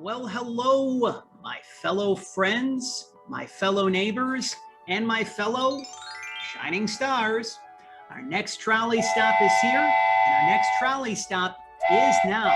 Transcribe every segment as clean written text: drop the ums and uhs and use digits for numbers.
Well, hello, my fellow friends, my fellow neighbors, and my fellow shining stars. Our next trolley stop is here, and our next trolley stop is now.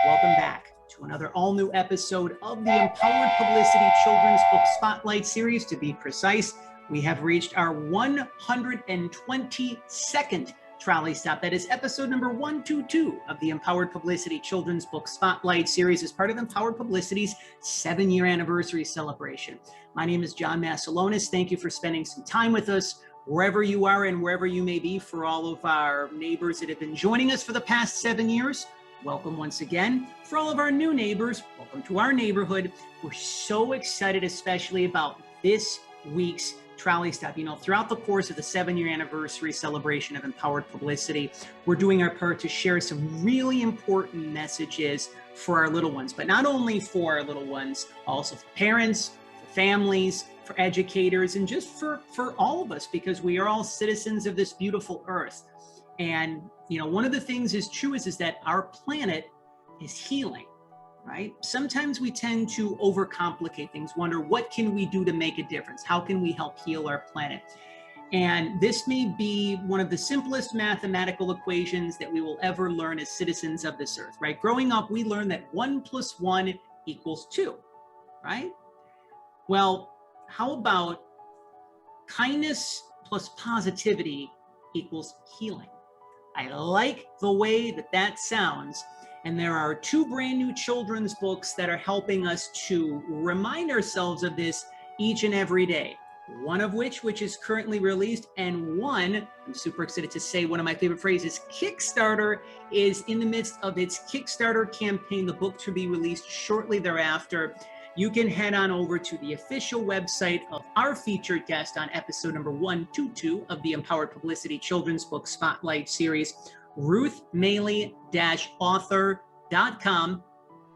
Welcome back to another all-new episode of the Empowered Publicity Children's Book Spotlight Series. To be precise, we have reached our 122nd trolley stop. That is episode number 122 of the Empowered Publicity Children's Book Spotlight Series as part of Empowered Publicity's 7-year anniversary celebration. My name is John Masiulionis. Thank you for spending some time with us wherever you are and wherever you may be. For all of our neighbors that have been joining us for the past 7 years, welcome once again. For all of our new neighbors, welcome to our neighborhood. We're so excited, especially about this week's trolley stop. You know, throughout the course of the 7-year anniversary celebration of Empowered Publicity, we're doing our part to share some really important messages for our little ones, but not only for our little ones, also for parents, for families, for educators, and just for all of us, because we are all citizens of this beautiful earth. And, you know, one of the things is true is that our planet is healing. Right? Sometimes we tend to overcomplicate things, wonder what can we do to make a difference? How can we help heal our planet? And this may be one of the simplest mathematical equations that we will ever learn as citizens of this earth, right? Growing up, we learned that 1 + 1 = 2, right? Well, how about kindness plus positivity equals healing? I like the way that sounds. And there are 2 brand new children's books that are helping us to remind ourselves of this each and every day. One of which is currently released, and one, I'm super excited to say, one of my favorite phrases, Kickstarter, is in the midst of its Kickstarter campaign, the book to be released shortly thereafter. You can head on over to the official website of our featured guest on episode number 122 of the Empowered Publicity Children's Book Spotlight Series, Ruth Maille-author.com.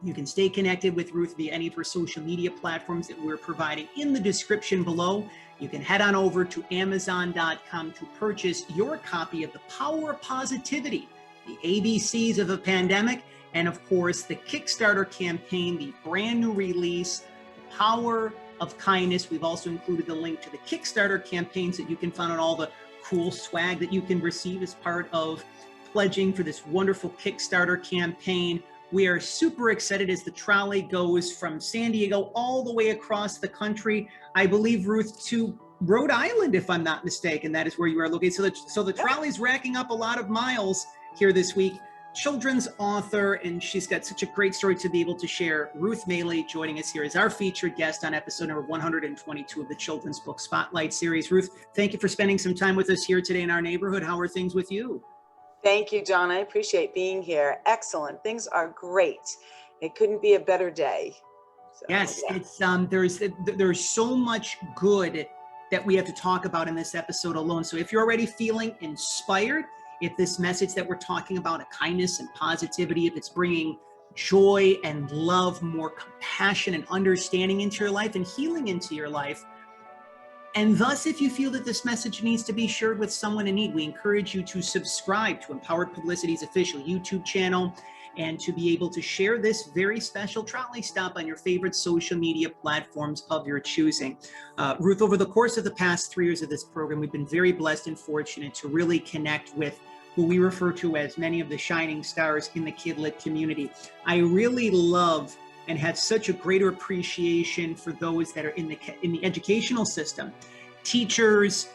You can stay connected with Ruth via any of her social media platforms that we're providing in the description below. You can head on over to Amazon.com to purchase your copy of The Power of Positivity, the ABCs of a Pandemic, and of course, the Kickstarter campaign, the brand new release, The Power of Kindness. We've also included the link to the Kickstarter campaigns that you can find on all the cool swag that you can receive as part of pledging for this wonderful Kickstarter campaign. We are super excited as the trolley goes from San Diego all the way across the country. I believe, Ruth, to Rhode Island, if I'm not mistaken. That is where you are located. So the trolley's racking up a lot of miles here this week. Children's author, and she's got such a great story to be able to share. Ruth Maille joining us here as our featured guest on episode number 122 of the Children's Book Spotlight Series. Ruth, thank you for spending some time with us here today in our neighborhood. How are things with you? Thank you, John. I appreciate being here. Excellent. Things are great. It couldn't be a better day. So, yes, yeah. It's there's so much good that we have to talk about in this episode alone. So if you're already feeling inspired, if this message that we're talking about, a kindness and positivity, if it's bringing joy and love, more compassion and understanding into your life and healing into your life, and thus, if you feel that this message needs to be shared with someone in need, we encourage you to subscribe to Empowered Publicity's official YouTube channel and to be able to share this very special trolley stop on your favorite social media platforms of your choosing. Ruth, over the course of the past 3 years of this program, we've been very blessed and fortunate to really connect with who we refer to as many of the shining stars in the kidlit community. I really love and have such a greater appreciation for those that are in the educational system, teachers,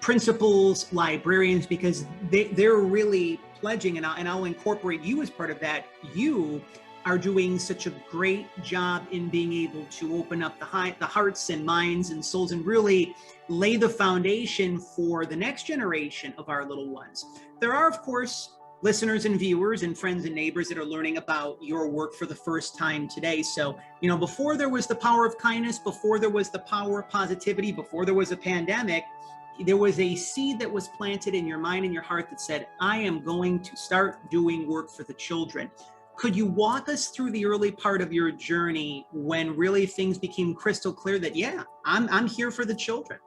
principals, librarians, because they're really pledging, and I'll incorporate you as part of that. You are doing such a great job in being able to open up the hearts and minds and souls and really lay the foundation for the next generation of our little ones. There are, of course, listeners and viewers and friends and neighbors that are learning about your work for the first time today. So, you know, before there was the power of kindness, before there was the power of positivity, before there was a pandemic, there was a seed that was planted in your mind and your heart that said, I am going to start doing work for the children. Could you walk us through the early part of your journey when really things became crystal clear that, yeah, I'm here for the children?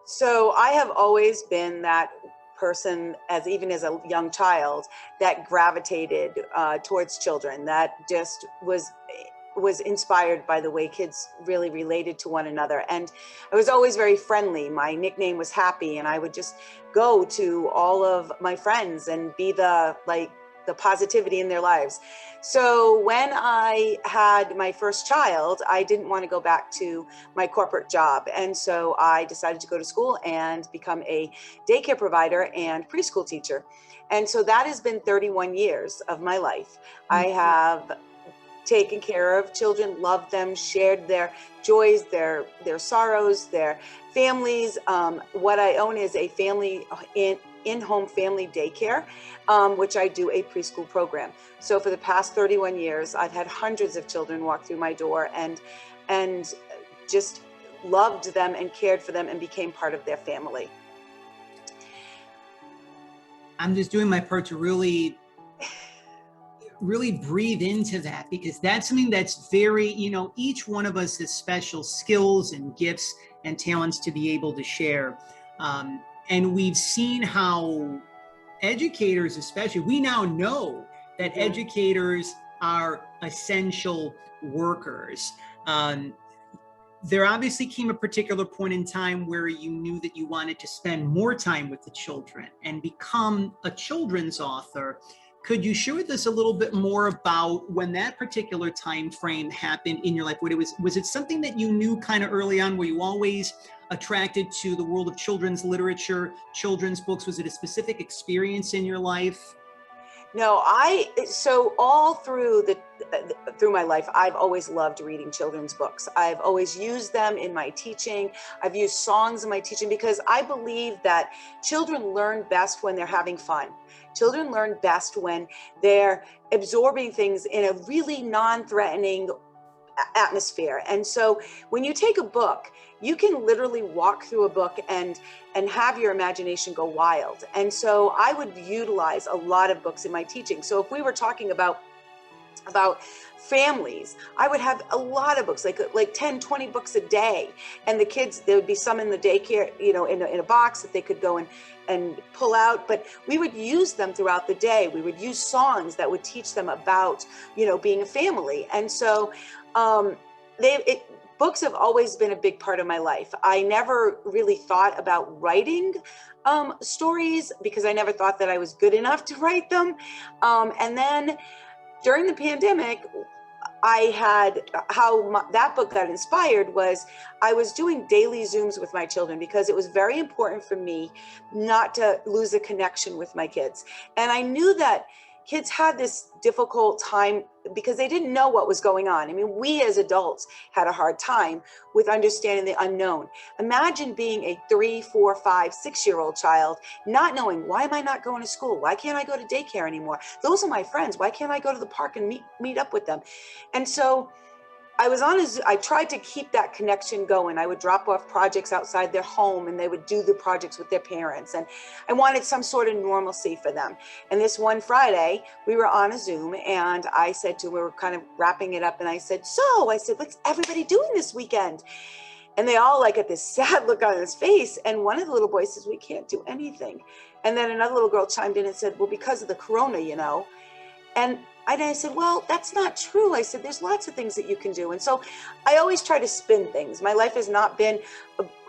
So I have always been that person, even as a young child, that gravitated towards children, that just was was inspired by the way kids really related to one another. And I was always very friendly. My nickname was Happy, and I would just go to all of my friends and be the positivity in their lives. So when I had my first child, I didn't want to go back to my corporate job. And so I decided to go to school and become a daycare provider and preschool teacher. And so that has been 31 years of my life. I have taken care of children, loved them, shared their joys, their sorrows, their families. What I own is a family in-home family daycare, which I do a preschool program. So for the past 31 years, I've had hundreds of children walk through my door and just loved them and cared for them and became part of their family. I'm just doing my part to really breathe into that, because that's something that's very, each one of us has special skills and gifts and talents to be able to share. And we've seen how educators, especially, we now know that educators are essential workers. There obviously came a particular point in time where you knew that you wanted to spend more time with the children and become a children's author. Could you share with us a little bit more about when that particular time frame happened in your life? Was it something that you knew kind of early on? Were you always attracted to the world of children's literature, children's books? Was it a specific experience in your life? No, so all through through my life, I've always loved reading children's books. I've always used them in my teaching. I've used songs in my teaching because I believe that children learn best when they're having fun. Children learn best when they're absorbing things in a really non-threatening atmosphere. And so when you take a book, you can literally walk through a book and have your imagination go wild. And so I would utilize a lot of books in my teaching. So if we were talking about families, I would have a lot of books, like 10, 20 books a day. And the kids, there would be some in the daycare, in a box that they could go and pull out, but we would use them throughout the day. We would use songs that would teach them about, being a family. And so books have always been a big part of my life. I never really thought about writing stories because I never thought that I was good enough to write them. And then during the pandemic, that book got inspired was I was doing daily Zooms with my children because it was very important for me not to lose a connection with my kids. And I knew that kids had this difficult time because they didn't know what was going on. I mean, we as adults had a hard time with understanding the unknown. Imagine being a 3, 4, 5, 6-year-old child, not knowing, why am I not going to school? Why can't I go to daycare anymore? Those are my friends. Why can't I go to the park and meet up with them? And so I tried to keep that connection going. I would drop off projects outside their home and they would do the projects with their parents. And I wanted some sort of normalcy for them. And this one Friday, we were on a Zoom and I said we were kind of wrapping it up. And I said, what's everybody doing this weekend? And they all had this sad look on his face. And one of the little boys says, we can't do anything. And then another little girl chimed in and said, well, because of the corona, And I said, well, that's not true. I said, there's lots of things that you can do. And so I always try to spin things. My life has not been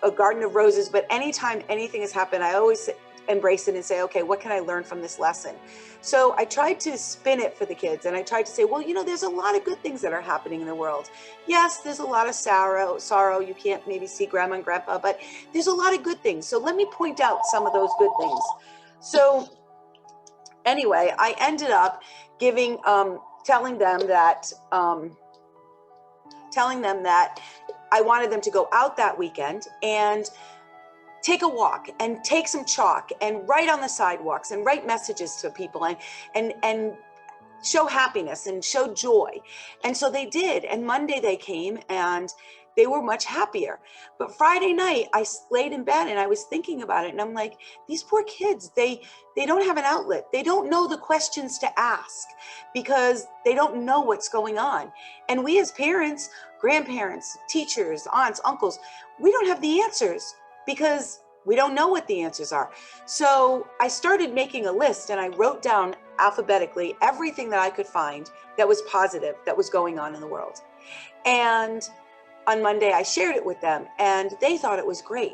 a garden of roses, but anytime anything has happened, I always embrace it and say, okay, what can I learn from this lesson? So I tried to spin it for the kids. And I tried to say, well, there's a lot of good things that are happening in the world. Yes, there's a lot of sorrow. You can't maybe see grandma and grandpa, but there's a lot of good things. So let me point out some of those good things. So anyway, I ended up telling them that I wanted them to go out that weekend and take a walk and take some chalk and write on the sidewalks and write messages to people and show happiness and show joy. And so they did. And Monday they came and they were much happier. But Friday night, I laid in bed and I was thinking about it. And I'm like, these poor kids, they don't have an outlet. They don't know the questions to ask because they don't know what's going on. And we as parents, grandparents, teachers, aunts, uncles, we don't have the answers because we don't know what the answers are. So I started making a list and I wrote down alphabetically everything that I could find that was positive that was going on in the world. And on Monday, I shared it with them, and they thought it was great.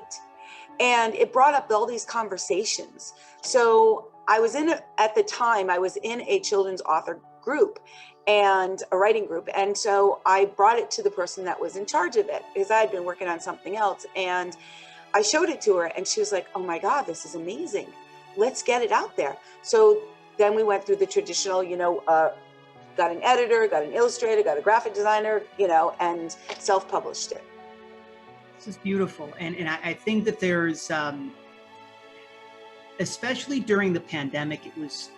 And it brought up all these conversations. So I was at the time, I was in a children's author group and a writing group. And so I brought it to the person that was in charge of it because I had been working on something else. And I showed it to her and she was like, oh my God, this is amazing. Let's get it out there. So then we went through the traditional, got an editor, got an illustrator, got a graphic designer, and self-published it. This is beautiful. And I think that there's, especially during the pandemic,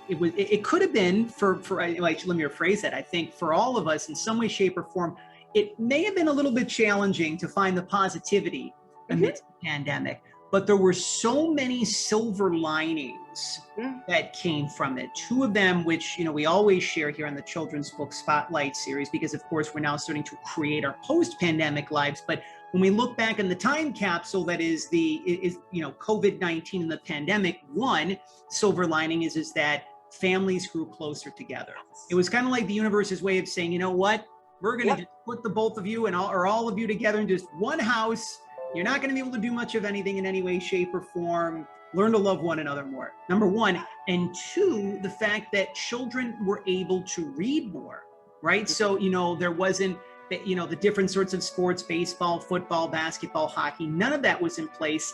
it could have been let me rephrase that. I think for all of us in some way, shape or form, it may have been a little bit challenging to find the positivity amidst the pandemic, but there were so many silver linings that came from it. Two of them, which, we always share here on the Children's Book Spotlight series, because of course we're now starting to create our post-pandemic lives. But when we look back in the time capsule that is COVID-19 and the pandemic, one silver lining is that families grew closer together. It was kind of like the universe's way of saying, you know what, we're going to just put the both of you or all of you together in just one house. You're not going to be able to do much of anything in any way, shape, or form. Learn to love one another more. Number one. And two, the fact that children were able to read more, right? So, there wasn't, the different sorts of sports, baseball, football, basketball, hockey, none of that was in place.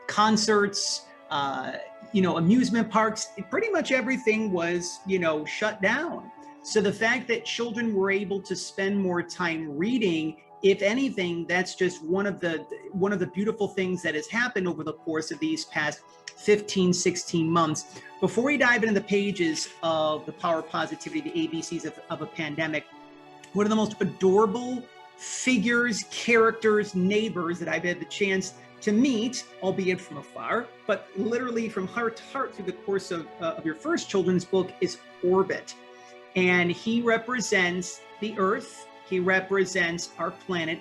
Concerts, amusement parks, pretty much everything was, shut down. So the fact that children were able to spend more time reading, if anything, that's just one of the beautiful things that has happened over the course of these past 15, 16 months. Before we dive into the pages of The Power of Positivity, the ABCs of a Pandemic, one of the most adorable figures, characters, neighbors that I've had the chance to meet, albeit from afar, but literally from heart to heart through the course of your first children's book, is Orbit. And he represents the Earth. He represents our planet,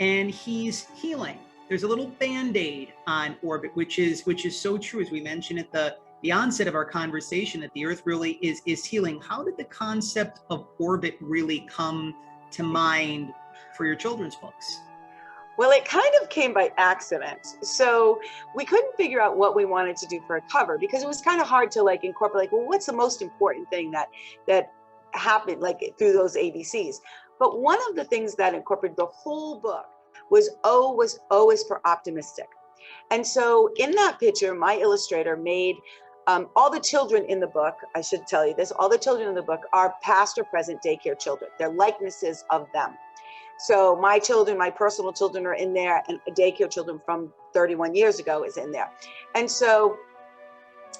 and he's healing. There's a little Band-Aid on Orbit, which is so true, as we mentioned at the onset of our conversation, that the Earth really is healing. How did the concept of Orbit really come to mind for your children's books? Well, it kind of came by accident. So we couldn't figure out what we wanted to do for a cover because it was kind of hard to incorporate, what's the most important thing that happened through those ABCs. But one of the things that incorporated the whole book was O is for optimistic. And so in that picture, my illustrator made all the children in the book, I should tell you this, all the children in the book are past or present daycare children. They're likenesses of them. So my children, my personal children are in there, and daycare children from 31 years ago is in there. And so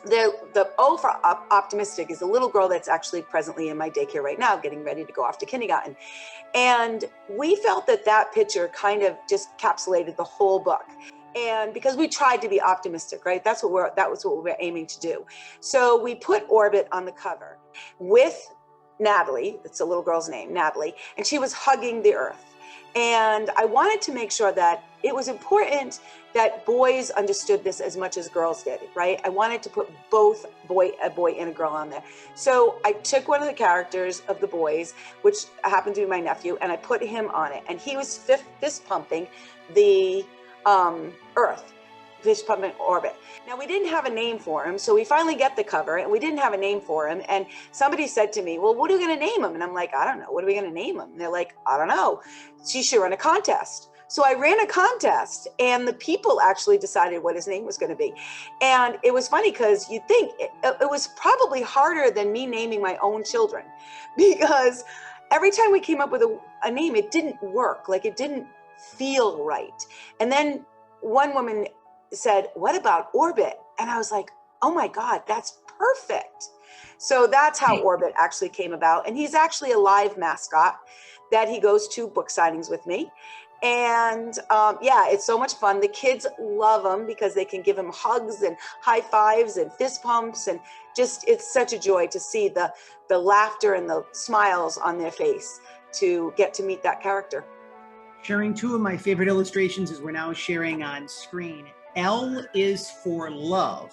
the O for optimistic is a little girl that's actually presently in my daycare right now, getting ready to go off to kindergarten. And we felt that picture kind of just encapsulated the whole book. And because we tried to be optimistic, right? That was what we were aiming to do. So we put Orbit on the cover with Natalie. It's a little girl's name, Natalie, and she was hugging the Earth. And I wanted to make sure that it was important that boys understood this as much as girls did, right? I wanted to put both a boy and a girl on there. So I took one of the characters of the boys, which happened to be my nephew, and I put him on it. And he was fist pumping the Earth, fist pumping Orbit. Now, we didn't have a name for him, so we finally get the cover, and we didn't have a name for him. And somebody said to me, well, what are we going to name him? And I'm like, I don't know. What are we going to name him? And they're like, I don't know. She should run a contest. So I ran a contest, and the people actually decided what his name was going to be. And it was funny because you'd think it was probably harder than me naming my own children, because every time we came up with a name, it didn't work. It didn't feel right. And then one woman said, what about Orbit? And I was like, oh my God, that's perfect. So that's how Orbit actually came about. And he's actually a live mascot that he goes to book signings with me. And yeah, it's so much fun. The kids love him because they can give him hugs and high fives and fist pumps, and just, it's such a joy to see the laughter and the smiles on their face to get to meet that character. Sharing two of my favorite illustrations as we're now sharing on screen. L is for love.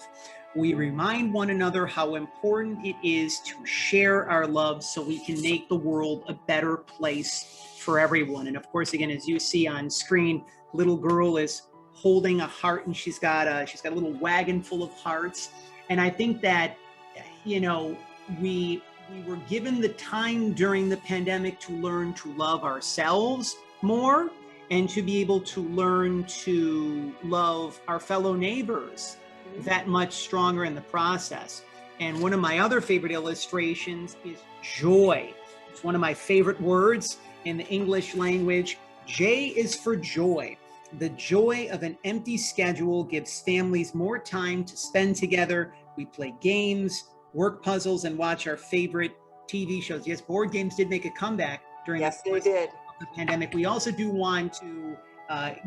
We remind one another how important it is to share our love so we can make the world a better place for everyone. And of course, again, as you see on screen, little girl is holding a heart, and she's got a little wagon full of hearts. And I think that, you know, we were given the time during the pandemic to learn to love ourselves more and to be able to learn to love our fellow neighbors that much stronger in the process. And one of my other favorite illustrations is joy. It's one of my favorite words in the English language. J is for joy. The joy of an empty schedule gives families more time to spend together. We play games, work puzzles, and watch our favorite TV shows. Yes, board games did make a comeback during the pandemic. We also do want to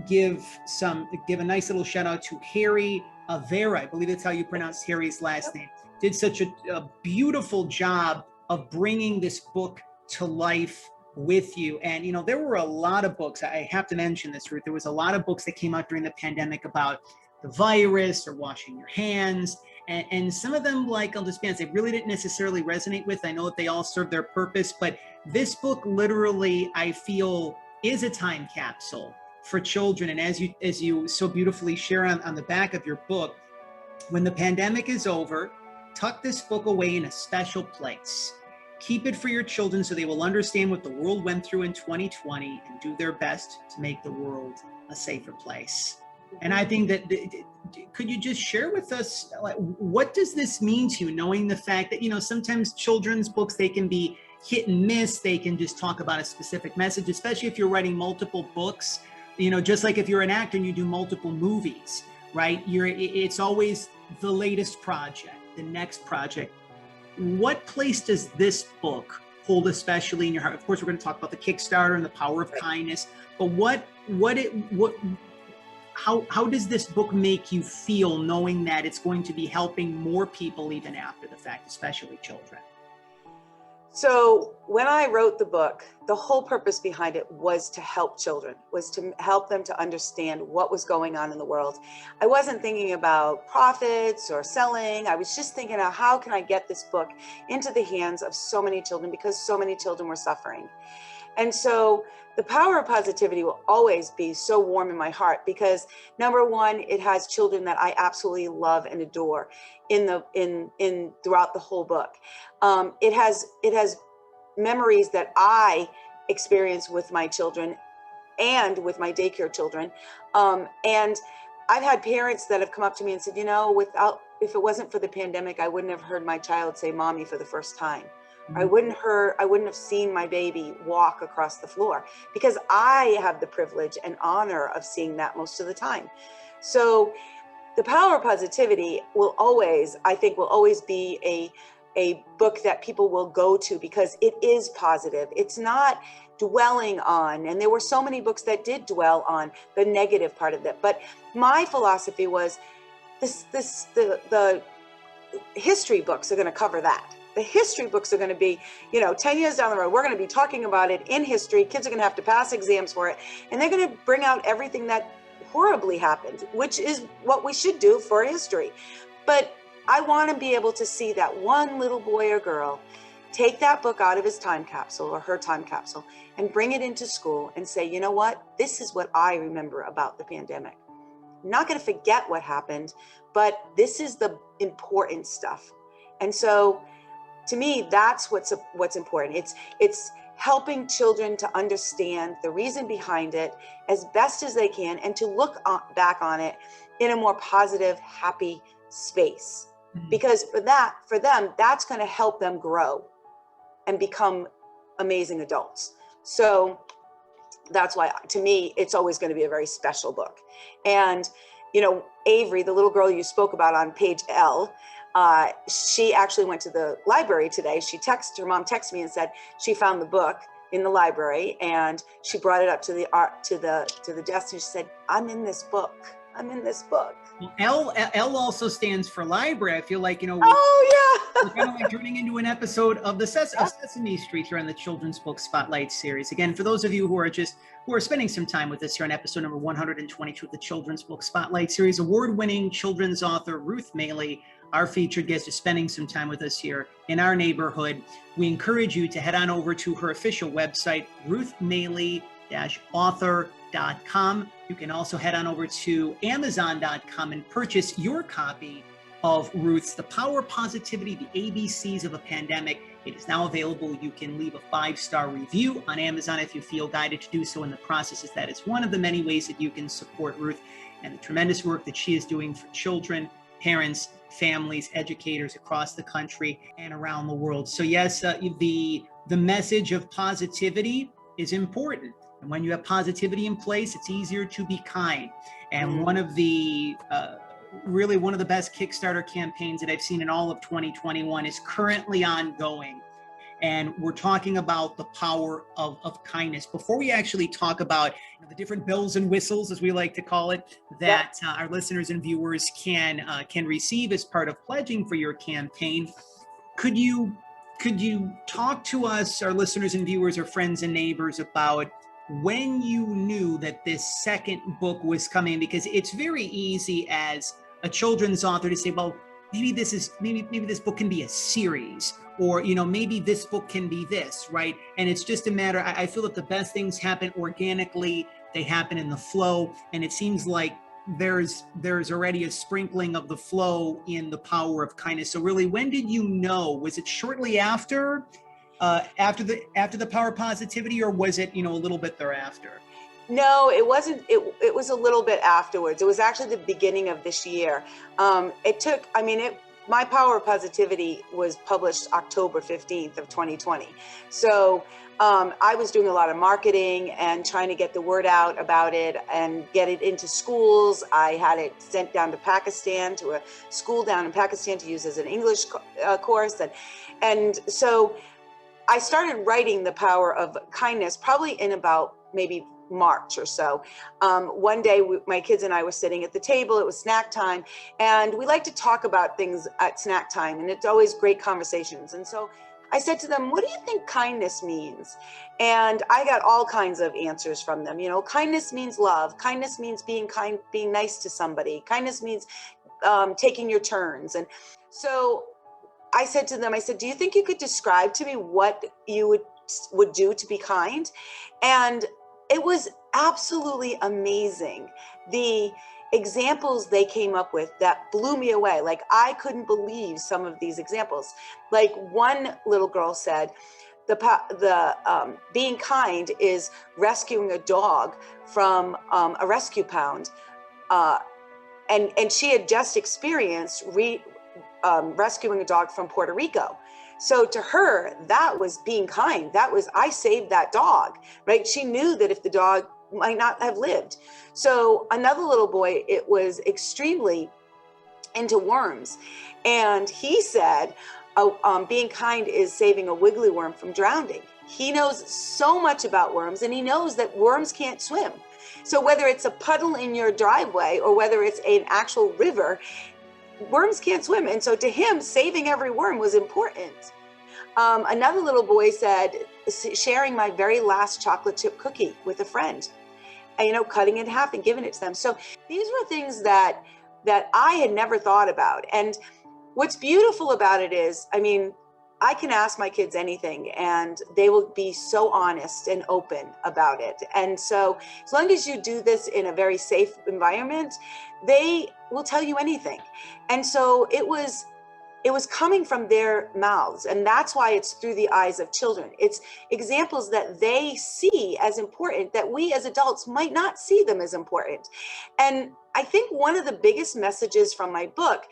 give a nice little shout out to Harry Vera. I believe that's how you pronounce Harry's last name. Did such a beautiful job of bringing this book to life with you. And, you know, there were a lot of books. I have to mention this, Ruth. There was a lot of books that came out during the pandemic about the virus or washing your hands. And some of them, like, I'll just be honest, they really didn't necessarily resonate with. I know that they all serve their purpose, but this book literally, I feel, is a time capsule for children. And as you so beautifully share on the back of your book, when the pandemic is over, tuck this book away in a special place. Keep it for your children so they will understand what the world went through in 2020 and do their best to make the world a safer place. And I think that, could you just share with us, like, what does this mean to you, knowing the fact that, you know, sometimes children's books, they can be hit and miss. They can just talk about a specific message, especially if you're writing multiple books, you know, just like if you're an actor and you do multiple movies, right? It's always the latest project, the next project. What place does this book hold especially in your heart? Of course, we're going to talk about the Kickstarter and the power of kindness, but how does this book make you feel, knowing that it's going to be helping more people even after the fact, especially children? So when I wrote the book, the whole purpose behind it was to help children, was to help them to understand what was going on in the world. I wasn't thinking about profits or selling. I was just thinking of how can I get this book into the hands of so many children, because so many children were suffering. And so the power of positivity will always be so warm in my heart, because number one, it has children that I absolutely love and adore in throughout the whole book. It has memories that I experience with my children and with my daycare children. And I've had parents that have come up to me and said, you know, if it wasn't for the pandemic, I wouldn't have heard my child say mommy for the first time. I wouldn't have seen my baby walk across the floor, because I have the privilege and honor of seeing that most of the time. So the power of positivity will always be a book that people will go to, because it is positive. It's not dwelling on, and there were so many books that did dwell on the negative part of it. But my philosophy was the history books are going to cover that. The history books are going to be, 10 years down the road, we're going to be talking about it in history. Kids are going to have to pass exams for it. And they're going to bring out everything that horribly happened, which is what we should do for history. But I want to be able to see that one little boy or girl take that book out of his time capsule or her time capsule and bring it into school and say, you know what? This is what I remember about the pandemic. I'm not going to forget what happened, but this is the important stuff. And so to me, that's what's important. It's helping children to understand the reason behind it as best as they can, and to look back on it in a more positive, happy space. Because for them, that's going to help them grow and become amazing adults. So that's why, to me, it's always going to be a very special book. And, Avery, the little girl you spoke about on page L, she actually went to the library today. Her mom texted me and said she found the book in the library, and she brought it up to the desk, and she said, I'm in this book. Well, L also stands for library. I feel like, we're kind of like turning into an episode of Sesame Street here on the Children's Book Spotlight series. Again, for those of you who are spending some time with us here on episode number 122 of the Children's Book Spotlight series, award-winning children's author Ruth Maille our featured guest is spending some time with us here in our neighborhood, we encourage you to head on over to her official website, ruthmaille-author.com. You can also head on over to amazon.com and purchase your copy of Ruth's The Power of Positivity, the ABCs of a Pandemic. It is now available. You can leave a 5-star review on Amazon if you feel guided to do so in the process, as that is one of the many ways that you can support Ruth and the tremendous work that she is doing for children, parents, families, educators across the country and around the world. So yes, the message of positivity is important. And when you have positivity in place, it's easier to be kind. And one of the really one of the best Kickstarter campaigns that I've seen in all of 2021 is currently ongoing. And we're talking about the power of kindness. Before we actually talk about the different bells and whistles, as we like to call it, that our listeners and viewers can receive as part of pledging for your campaign, could you talk to us, our listeners and viewers, or friends and neighbors, about when you knew that this second book was coming? Because it's very easy as a children's author to say, well, maybe this book can be a series, or maybe this book can be this, right? And it's just a matter, I feel that the best things happen organically, they happen in the flow, and it seems like there's already a sprinkling of the flow in the power of kindness. So really, when did you know? Was it shortly after the power of positivity, or was it a little bit thereafter? No, it wasn't. It was a little bit afterwards. It was actually the beginning of this year. My Power of Positivity was published October 15th of 2020. So I was doing a lot of marketing and trying to get the word out about it and get it into schools. I had it sent down to Pakistan, to a school down in Pakistan to use as an English course. And so I started writing The Power of Kindness probably in about maybe March or so. One day, my kids and I were sitting at the table. It was snack time, and we like to talk about things at snack time, and it's always great conversations. And so I said to them, what do you think kindness means? And I got all kinds of answers from them. Kindness means love. Kindness means being kind, being nice to somebody. Kindness means taking your turns. And so I said to them, do you think you could describe to me what you would do to be kind? And it was absolutely amazing, the examples they came up with that blew me away. Like, I couldn't believe some of these examples. Like, one little girl said, being kind is rescuing a dog from a rescue pound, and she had just experienced rescuing a dog from Puerto Rico. So to her, that was being kind. That was, I saved that dog, right? She knew that if the dog might not have lived. So another little boy, it was extremely into worms. And he said, being kind is saving a wiggly worm from drowning. He knows so much about worms, and he knows that worms can't swim. So whether it's a puddle in your driveway or whether it's an actual river, worms can't swim. And so to him, saving every worm was important. Another little boy said, sharing my very last chocolate chip cookie with a friend, and, cutting it in half and giving it to them. So these were things that I had never thought about. And what's beautiful about it is, I can ask my kids anything and they will be so honest and open about it. And so as long as you do this in a very safe environment, they will tell you anything. And so it was coming from their mouths. And that's why it's through the eyes of children. It's examples that they see as important that we as adults might not see them as important. And I think one of the biggest messages from my book,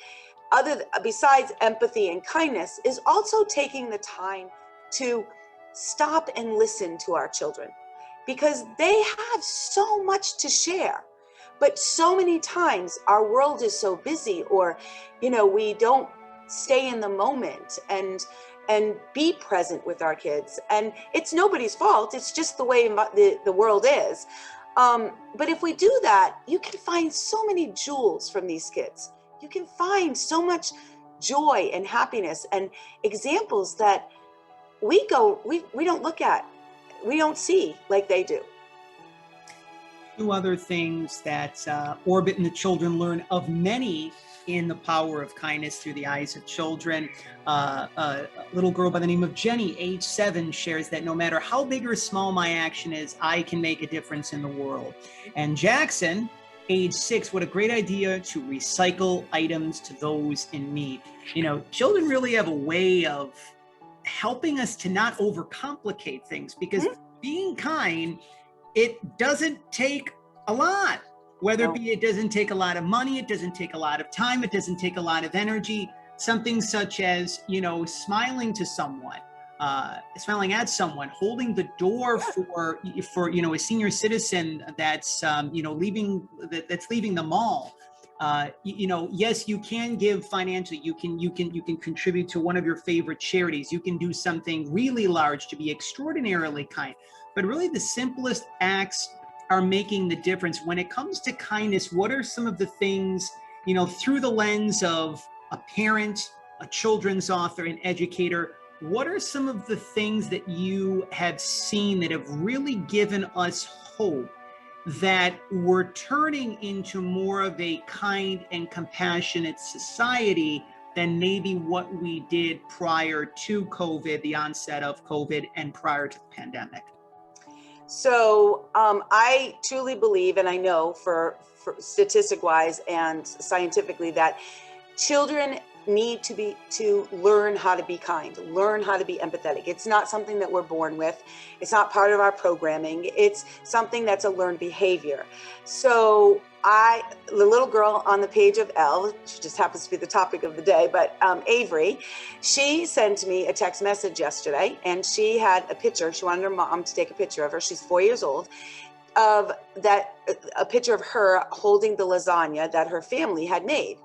besides empathy and kindness, is also taking the time to stop and listen to our children, because they have so much to share. But so many times our world is so busy, or, we don't stay in the moment and be present with our kids. And it's nobody's fault. It's just the way the world is. But if we do that, you can find so many jewels from these kids. You can find so much joy and happiness and examples that we don't look at, we don't see like they do. Two other things that orbit and the children learn of many in the power of kindness through the eyes of children. A little girl by the name of Jenny, age 7, shares that no matter how big or small my action is, I can make a difference in the world. And Jackson, age 6, what a great idea to recycle items to those in need. You know, children really have a way of helping us to not overcomplicate things, because being kind, it doesn't take a lot. Whether it be, it doesn't take a lot of money, it doesn't take a lot of time, it doesn't take a lot of energy. Something such as, you know, smiling to someone, smiling at someone, holding the door for you know, a senior citizen that's you know, leaving the mall. You know, yes, you can give financially. You can contribute to one of your favorite charities. You can do something really large to be extraordinarily kind. But really, the simplest acts are making the difference. When it comes to kindness, what are some of the things, you know, through the lens of a parent, a children's author, an educator, what are some of the things that you have seen that have really given us hope that we're turning into more of a kind and compassionate society than maybe what we did prior to COVID, the onset of COVID, and prior to the pandemic? So I truly believe, and I know for statistic wise and scientifically, that children need to learn how to be kind, learn how to be empathetic. It's not something that we're born with. It's not part of our programming. It's something that's a learned behavior. So the little girl on the page of Elle, she just happens to be the topic of the day, but Avery, she sent me a text message yesterday, and she had a picture. She wanted her mom to take a picture of her. She's 4 years old. Of that, a picture of her holding the lasagna that her family had made.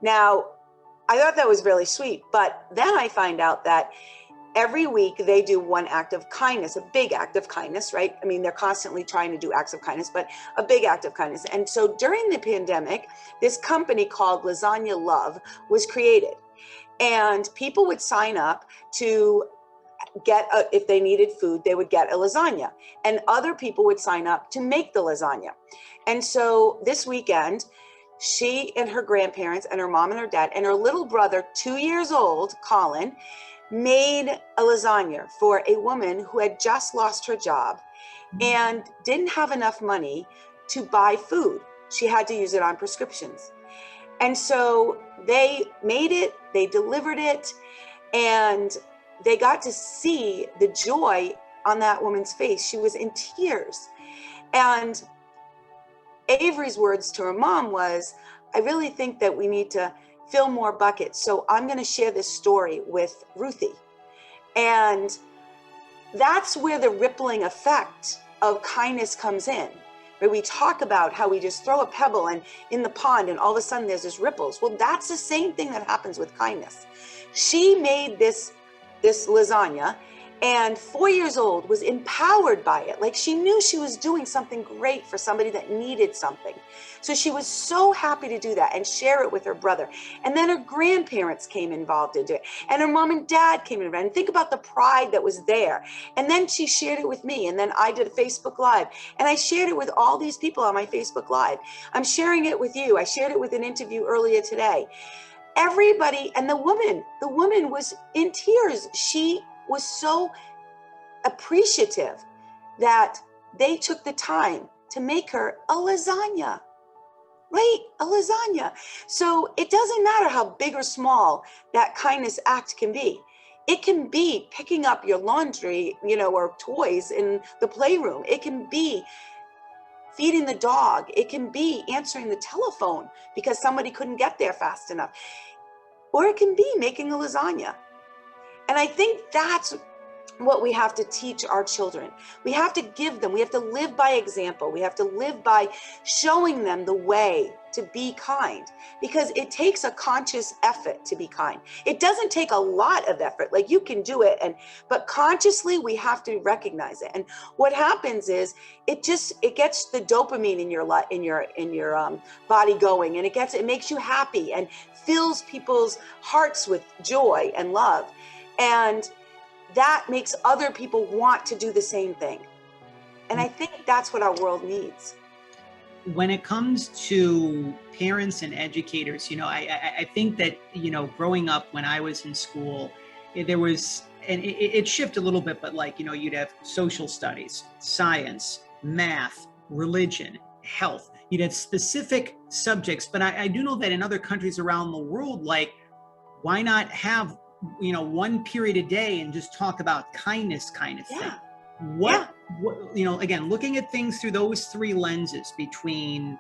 Now, I thought that was really sweet, but then I find out that every week they do one act of kindness, a big act of kindness, right? I mean, they're constantly trying to do acts of kindness, but a big act of kindness. And so during the pandemic, this company called Lasagna Love was created, and people would sign up to get if they needed food, they would get a lasagna, and other people would sign up to make the lasagna. And so this weekend, she and her grandparents and her mom and her dad and her little brother, 2 years old, Colin, made a lasagna for a woman who had just lost her job and didn't have enough money to buy food. She had to use it on prescriptions. And so they made it, they delivered it, and they got to see the joy on that woman's face. She was in tears. And Avery's words to her mom was, I really think that we need to fill more buckets. So I'm going to share this story with Ruthie. And that's where the rippling effect of kindness comes in, where we talk about how we just throw a pebble and in the pond and all of a sudden there's this ripples. Well, that's the same thing that happens with kindness. She made this lasagna, and 4 years old, was empowered by it. Like, she knew she was doing something great for somebody that needed something. So she was so happy to do that and share it with her brother. And then her grandparents came involved into it, and her mom and dad came involved. And think about the pride that was there. And then she shared it with me, and then I did a Facebook Live, and I shared it with all these people on my Facebook Live. I'm sharing it with you. I shared it with an interview earlier today. Everybody, and the woman was in tears. She was so appreciative that they took the time to make her a lasagna, right? A lasagna. So it doesn't matter how big or small that kindness act can be. It can be picking up your laundry, or toys in the playroom. It can be feeding the dog. It can be answering the telephone because somebody couldn't get there fast enough. Or it can be making a lasagna. And I think that's what we have to teach our children. We have to give them, we have to live by example. We have to live by showing them the way to be kind, because it takes a conscious effort to be kind. It doesn't take a lot of effort. Like, you can do it, but consciously we have to recognize it. And what happens is it gets the dopamine in your body going, and it makes you happy and fills people's hearts with joy and love. And that makes other people want to do the same thing. And I think that's what our world needs. when it comes to parents and educators, I think that, growing up when I was in school, there was, and it shifted a little bit, but like, you'd have social studies, science, math, religion, health. You'd have specific subjects, but I do know that in other countries around the world, like, why not have, one period a day and just talk about kindness kind of thing? Yeah. What, again, looking at things through those three lenses between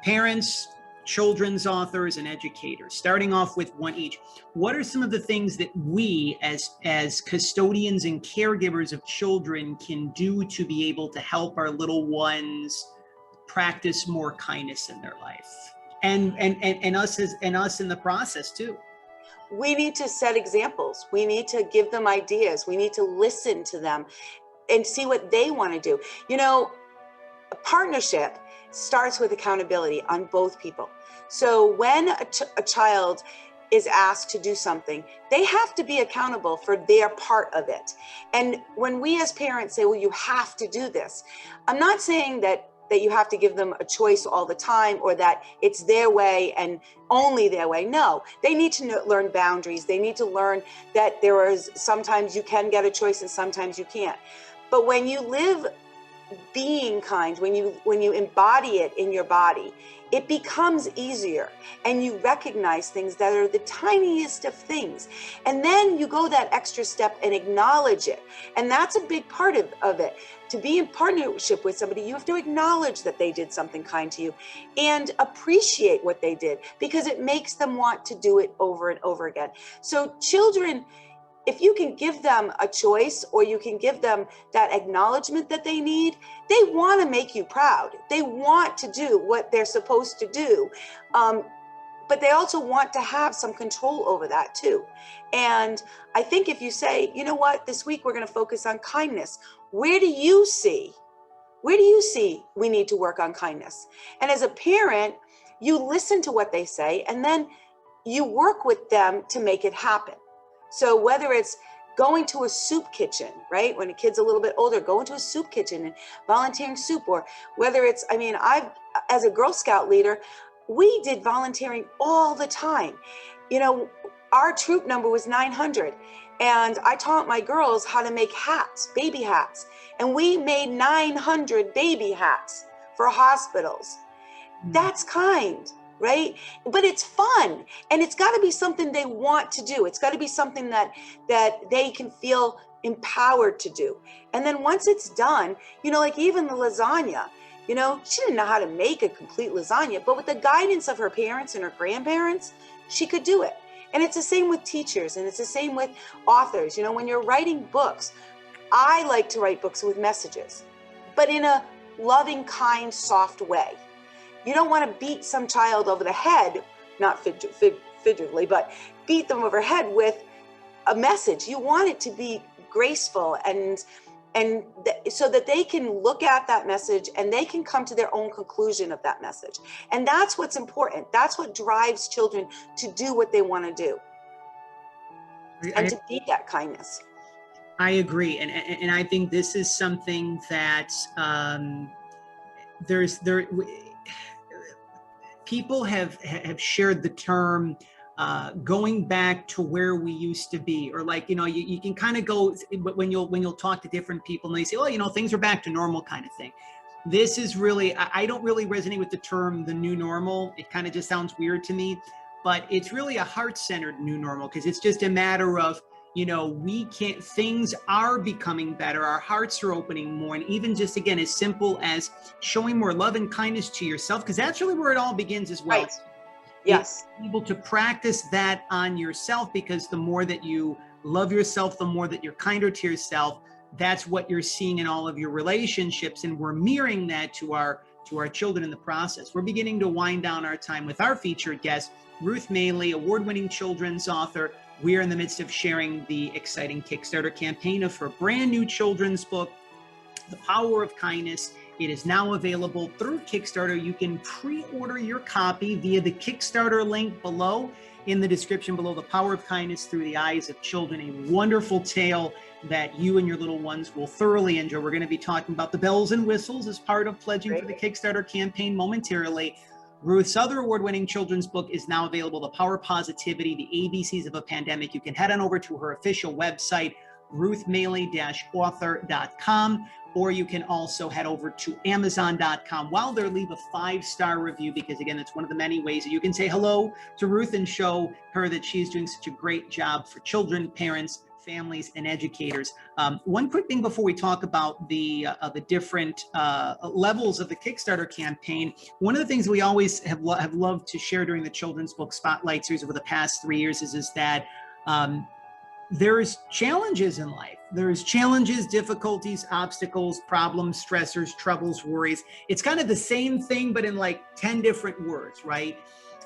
parents, children's authors, and educators, starting off with one each, what are some of the things that we as custodians and caregivers of children can do to be able to help our little ones practice more kindness in their life, and us in the process too? We need to set examples. We need to give them ideas. We need to listen to them and see what they want to do. A partnership starts with accountability on both people. So when a child is asked to do something, they have to be accountable for their part of it. And when we as parents say, well, you have to do this, I'm not saying that you have to give them a choice all the time, or that it's their way and only their way. No, they need to learn boundaries. They need to learn that sometimes you can get a choice and sometimes you can't. But when you live being kind, when you embody it in your body, it becomes easier, and you recognize things that are the tiniest of things. And then you go that extra step and acknowledge it. And that's a big part of it. To be in partnership with somebody, you have to acknowledge that they did something kind to you and appreciate what they did, because it makes them want to do it over and over again. So children, if you can give them a choice, or you can give them that acknowledgement that they need, they want to make you proud. They want to do what they're supposed to do. But they also want to have some control over that too. And I think if you say, you know what, this week we're going to focus on kindness. Where do you see we need to work on kindness? And as a parent, you listen to what they say, and then you work with them to make it happen. So whether it's going to a soup kitchen, right? When a kid's a little bit older, going to a soup kitchen and volunteering soup, or whether it's, as a Girl Scout leader, we did volunteering all the time. Our troop number was 900, and I taught my girls how to make hats, baby hats. And we made 900 baby hats for hospitals. That's kind, right? But it's fun, and it's got to be something they want to do. It's got to be something that they can feel empowered to do. And then once it's done, like even the lasagna, she didn't know how to make a complete lasagna, but with the guidance of her parents and her grandparents, she could do it. And it's the same with teachers, and it's the same with authors. When you're writing books, I like to write books with messages, but in a loving, kind, soft way. You don't want to beat some child over the head, not figuratively, but beat them over the head with a message. You want it to be graceful so that they can look at that message and they can come to their own conclusion of that message. And that's what's important. That's what drives children to do what they want to do, and to be that kindness. I agree. And I think this is something that people have shared the term going back to where we used to be, or like, you can kind of go when you'll talk to different people and they say, oh, things are back to normal kind of thing. This is really, I don't really resonate with the term the new normal. It kind of just sounds weird to me, but it's really a heart-centered new normal, because it's just a matter of, things are becoming better. Our hearts are opening more. And even just, again, as simple as showing more love and kindness to yourself, because that's really where it all begins as well. Right. Yes. Being able to practice that on yourself, because the more that you love yourself, the more that you're kinder to yourself, that's what you're seeing in all of your relationships. And we're mirroring that to our children in the process. We're beginning to wind down our time with our featured guest, Ruth Maille, award-winning children's author. We are in the midst of sharing the exciting Kickstarter campaign of her brand new children's book, The Power of Kindness. It is now available through Kickstarter. You can pre-order your copy via the Kickstarter link below. in the description below, The Power of Kindness Through the Eyes of Children, a wonderful tale that you and your little ones will thoroughly enjoy. We're going to be talking about the bells and whistles as part of pledging for the Kickstarter campaign momentarily. Ruth's other award-winning children's book is now available, The Power of Positivity, The ABCs of a Pandemic. You can head on over to her official website, ruthmaille-author.com, or you can also head over to amazon.com. While there, leave a 5-star review, because again, it's one of the many ways that you can say hello to Ruth and show her that she's doing such a great job for children, parents, families, and educators. One quick thing before we talk about the different levels of the Kickstarter campaign. One of the things we always have loved to share during the Children's Book Spotlight series over the past 3 years is that there's challenges in life. There's challenges, difficulties, obstacles, problems, stressors, troubles, worries. It's kind of the same thing, but in like 10 different words, right?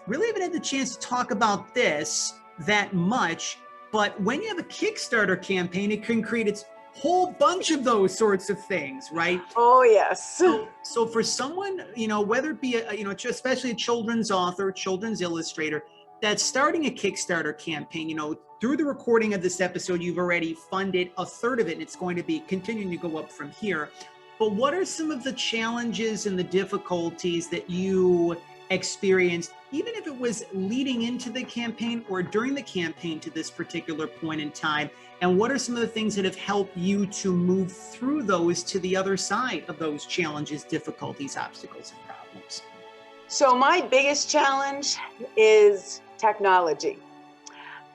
Really haven't had the chance to talk about this that much, but when you have a Kickstarter campaign, it can create its whole bunch of those sorts of things, right? Oh, yes. So for someone, whether it be, especially a children's author, children's illustrator, that's starting a Kickstarter campaign, through the recording of this episode, you've already funded a third of it, and it's going to be continuing to go up from here. But what are some of the challenges and the difficulties that you experienced, even if it was leading into the campaign or during the campaign to this particular point in time? And what are some of the things that have helped you to move through those to the other side of those challenges, difficulties, obstacles, and problems? So my biggest challenge is technology.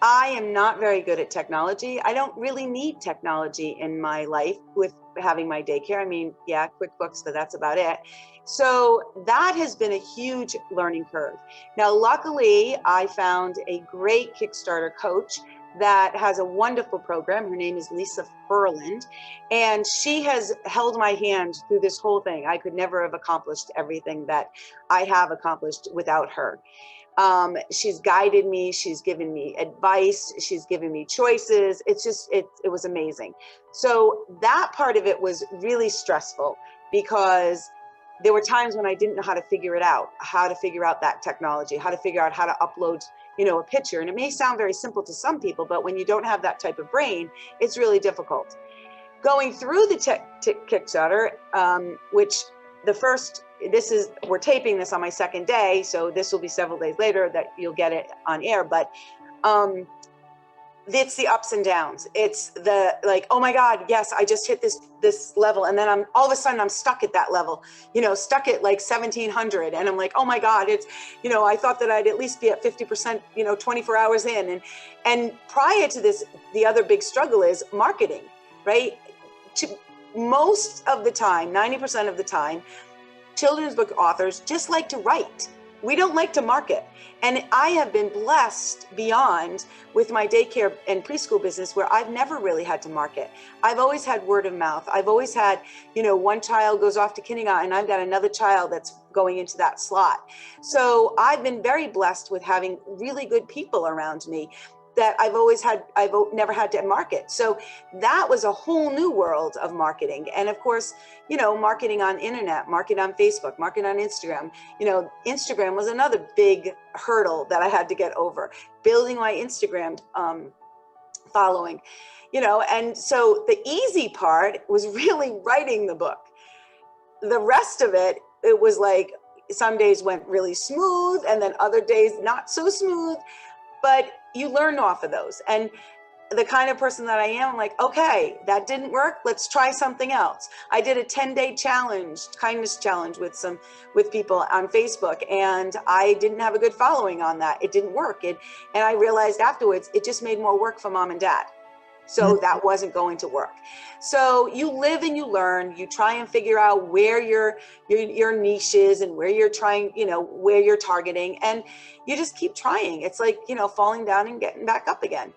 I am not very good at technology. I don't really need technology in my life with having my daycare. I mean, yeah, QuickBooks, but that's about it. So that has been a huge learning curve. Now, luckily, I found a great Kickstarter coach that has a wonderful program. Her name is Lisa Furland, and she has held my hand through this whole thing. I could never have accomplished everything that I have accomplished without her. She's guided me, she's given me advice, she's given me choices. It's just, it was amazing. So that part of it was really stressful, because there were times when I didn't know how to figure it out, how to figure out that technology, how to figure out how to upload, a picture. And it may sound very simple to some people, but when you don't have that type of brain, it's really difficult. Going through the Kickstarter, which we're taping this on my second day, so this will be several days later that you'll get it on air, but it's the ups and downs. It's the oh my God, yes, I just hit this level, and then all of a sudden I'm stuck at that level, stuck at like 1700, and I'm like, oh my God, it's, I thought that I'd at least be at 50%, 24 hours in, and prior to this, the other big struggle is marketing, right? Most of the time, 90% of the time, children's book authors just like to write. We don't like to market. And I have been blessed beyond with my daycare and preschool business, where I've never really had to market. I've always had word of mouth. I've always had, one child goes off to kindergarten and I've got another child that's going into that slot. So I've been very blessed with having really good people around me that I've never had to market. So that was a whole new world of marketing. And of course, marketing on internet, marketing on Facebook, marketing on Instagram. Instagram was another big hurdle that I had to get over, building my Instagram following, and so the easy part was really writing the book. The rest of it was like, some days went really smooth and then other days not so smooth, but you learn off of those. And the kind of person that I am, I'm like, okay, that didn't work. Let's try something else. I did a 10-day challenge, kindness challenge with people on Facebook, and I didn't have a good following on that. It didn't work. And I realized afterwards, it just made more work for mom and dad. So that wasn't going to work. So you live and you learn, you try and figure out where your niche is and where you're trying, where you're targeting, and you just keep trying. It's like, falling down and getting back up again.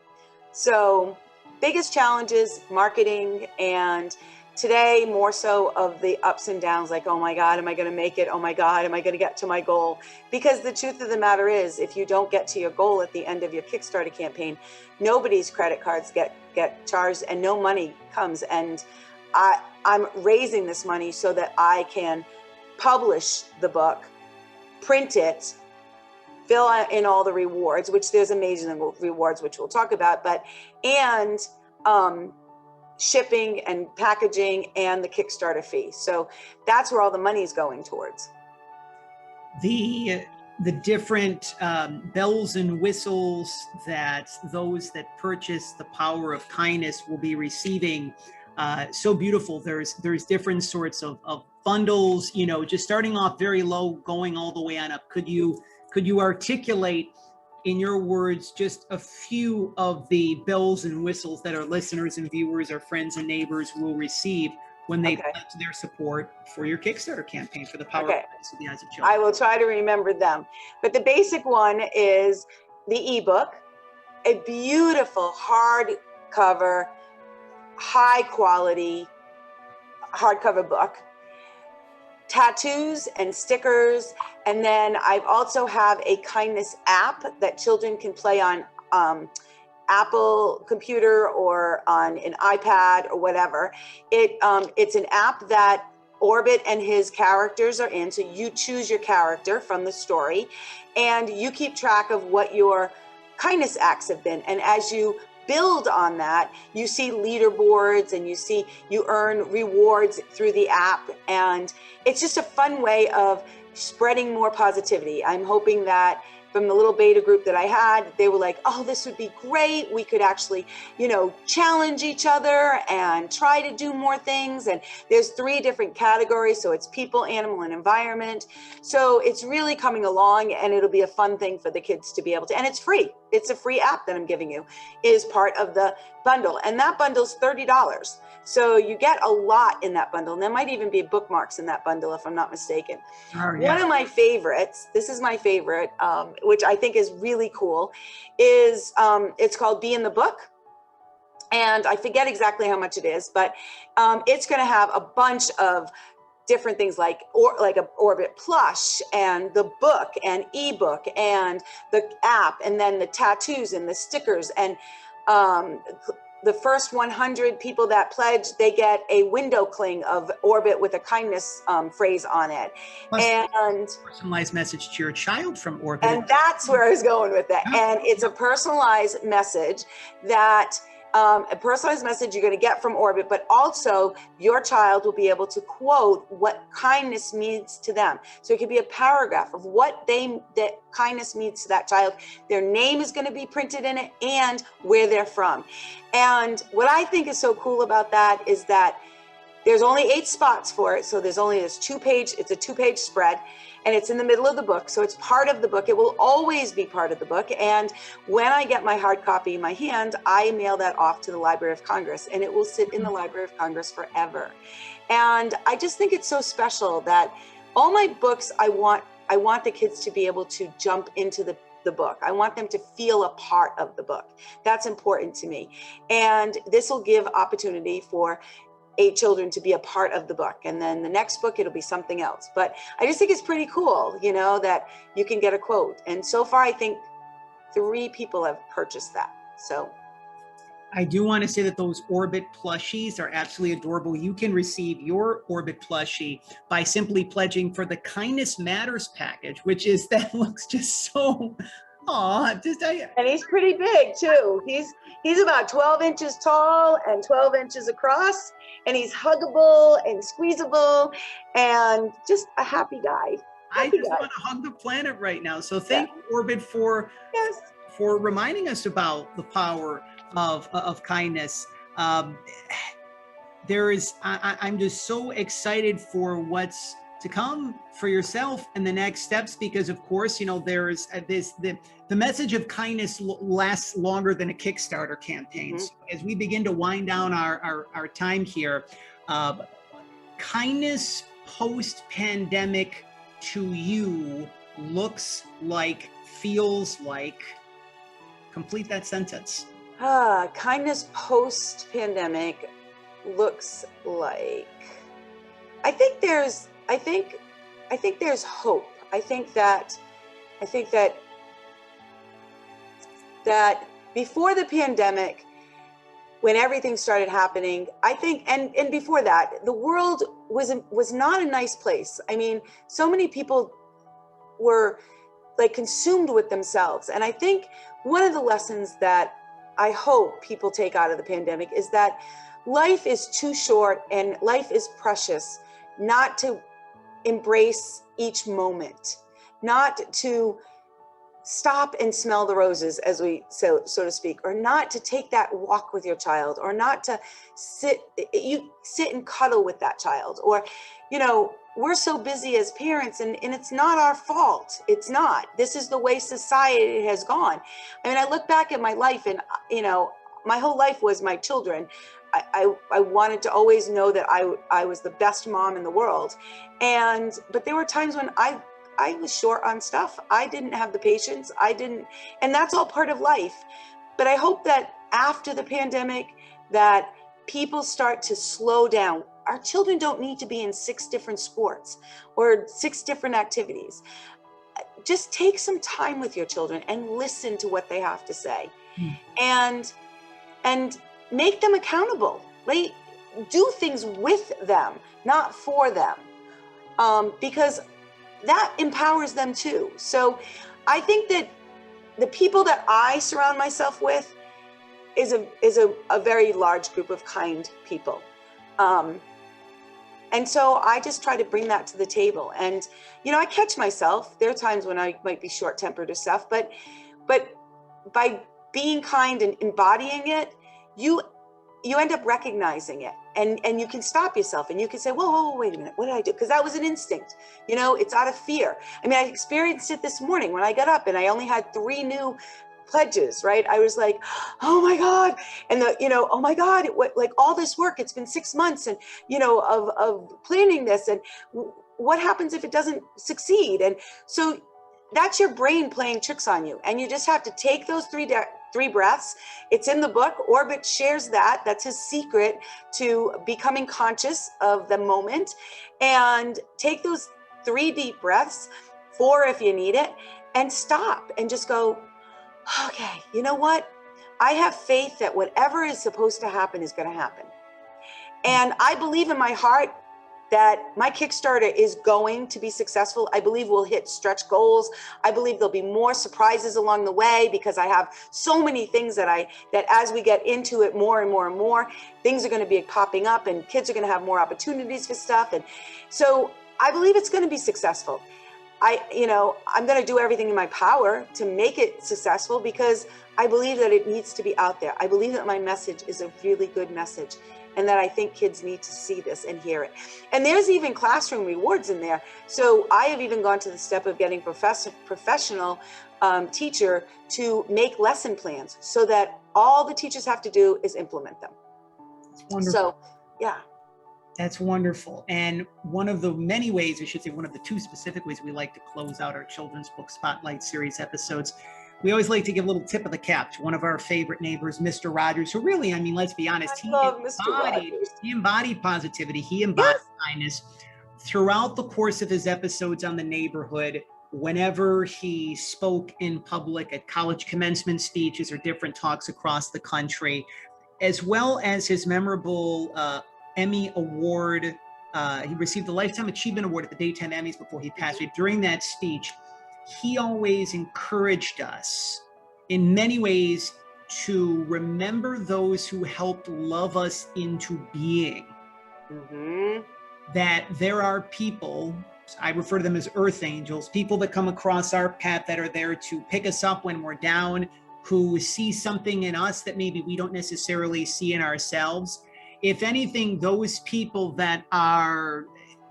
So biggest challenges, marketing, and today more so of the ups and downs, like, oh my God, am I going to make it? Oh my God, am I going to get to my goal? Because the truth of the matter is, if you don't get to your goal at the end of your Kickstarter campaign, nobody's credit cards get charged and no money comes. And I'm raising this money so that I can publish the book, print it, fill in all the rewards, which there's amazing rewards, which we'll talk about, and shipping and packaging and the Kickstarter fee. So that's where all the money is going towards. The different bells and whistles that those that purchase the power of kindness will be receiving, so beautiful. There's different sorts of bundles, just starting off very low, going all the way on up. Could you articulate in your words just a few of the bells and whistles that our listeners and viewers, our friends and neighbors will receive when they pledge their support for your Kickstarter campaign for the power of the eyes of children? I will try to remember them. But the basic one is the ebook, a beautiful hardcover, high quality hardcover book, tattoos and stickers. And then I also have a kindness app that children can play on Apple computer or on an iPad or whatever. It's an app that Orbit and his characters are in. So you choose your character from the story and you keep track of what your kindness acts have been. And as you build on that, you see leaderboards and you earn rewards through the app. And it's just a fun way of spreading more positivity. I'm hoping that from the little beta group that I had, they were like, oh, this would be great. We could actually, challenge each other and try to do more things. And there's 3 different categories. So it's people, animal, and environment. So it's really coming along, and it'll be a fun thing for the kids to be able to, and it's free. It's a free app that I'm giving you, is part of the bundle. And that bundle's $30. So you get a lot in that bundle. And there might even be bookmarks in that bundle, if I'm not mistaken. Oh, yeah. One of my favorites, this is my favorite, which I think is really cool, is it's called Be in the Book. And I forget exactly how much it is, but it's going to have a bunch of different things like a Orbit plush and the book and ebook and the app, and then the tattoos and the stickers. And the first 100 people that pledge, they get a window cling of Orbit with a kindness phrase on it. Plus, and personalized message to your child from Orbit. And that's where I was going with that. And it's a personalized message that a personalized message you're going to get from Orbit, but also your child will be able to quote what kindness means to them. So it could be a paragraph of what that kindness means to that child. Their name is going to be printed in it and where they're from. And what I think is so cool about that is that there's only 8 spots for it. So there's only this 2-page, it's a 2-page spread, and it's in the middle of the book. So it's part of the book. It will always be part of the book. And when I get my hard copy in my hand, I mail that off to the Library of Congress, and it will sit in the Library of Congress forever. And I just think it's so special that all my books, I want the kids to be able to jump into the book. I want them to feel a part of the book. That's important to me. And this will give opportunity for 8 children to be a part of the book. And then the next book, it'll be something else. But I just think it's pretty cool, that you can get a quote. And so far, I think 3 people have purchased that. So I do want to say that those Orbit plushies are absolutely adorable. You can receive your Orbit plushie by simply pledging for the Kindness Matters package, that looks just so, and he's pretty big too. He's about 12 inches tall and 12 inches across, and he's huggable and squeezable and just a happy guy. I just want to hug the planet right now. So thank you, Orbit, for reminding us about the power of kindness. I'm just so excited for what's to come for yourself and the next steps, because of course, there's the message of kindness lasts longer than a Kickstarter campaign. So as we begin to wind down our time here, kindness post-pandemic to you looks like, feels like, complete that sentence. Kindness post-pandemic looks like, I think there's hope. I think that before the pandemic, when everything started happening, I think, and before that, the world was not a nice place. I mean, so many people were like consumed with themselves. And I think one of the lessons that I hope people take out of the pandemic is that life is too short and life is precious not to embrace each moment, not to stop and smell the roses, as we so to speak, or not to take that walk with your child, or not to sit and cuddle with that child. Or, you know, we're so busy as parents, and it's not our fault. It's not. This is the way society has gone. I mean, I look back at my life, and, you know, my whole life was my children. I wanted to always know that I was the best mom in the world. But there were times when I was short on stuff. I didn't have the patience. And that's all part of life. But I hope that after the pandemic, that people start to slow down. Our children don't need to be in 6 different sports or 6 different activities. Just take some time with your children and listen to what they have to say. And make them accountable. Like, do things with them, not for them. Because that empowers them too. So I think that the people that I surround myself with is a very large group of kind people. And so I just try to bring that to the table. And, you know, I catch myself. There are times when I might be short-tempered or stuff, but by being kind and embodying it, you end up recognizing it, and you can stop yourself, and you can say, whoa, wait a minute, what did I do? Because that was an instinct, you know, it's out of fear. I mean, I experienced it this morning when I got up and I only had 3 new pledges, right? I was like, oh my God. And oh my God, like all this work, it's been 6 months and, you know, of planning this, and what happens if it doesn't succeed? And so that's your brain playing tricks on you. And you just have to take those 3 breaths. It's in the book. Orbit shares that. That's his secret to becoming conscious of the moment. And take those 3 deep breaths, 4 if you need it, and stop and just go, okay, you know what? I have faith that whatever is supposed to happen is going to happen. And I believe in my heart that my Kickstarter is going to be successful. I believe we'll hit stretch goals. I believe there'll be more surprises along the way, because I have so many things that as we get into it more and more and more, things are going to be popping up, and kids are going to have more opportunities for stuff. And so I believe it's going to be successful. I'm going to do everything in my power to make it successful, because I believe that it needs to be out there. I believe that my message is a really good message, and that I think kids need to see this and hear it. And there's even classroom rewards in there. So I have even gone to the step of getting professional teacher to make lesson plans, so that all the teachers have to do is implement them. That's wonderful. So, yeah. That's wonderful. And one of the many ways, I should say, one of the 2 specific ways we like to close out our children's book spotlight series episodes, we always like to give a little tip of the cap to one of our favorite neighbors, Mr. Rogers, who really, I mean, let's be honest, he embodied positivity. He embodied kindness throughout the course of his episodes on the neighborhood. Whenever he spoke in public at college commencement speeches or different talks across the country, as well as his memorable Emmy Award. He received the Lifetime Achievement Award at the Daytime Emmys before he passed away. During that speech, he always encouraged us in many ways to remember those who helped love us into being. Mm-hmm. That there are people, I refer to them as earth angels, people that come across our path that are there to pick us up when we're down, who see something in us that maybe we don't necessarily see in ourselves. If anything, those people that are,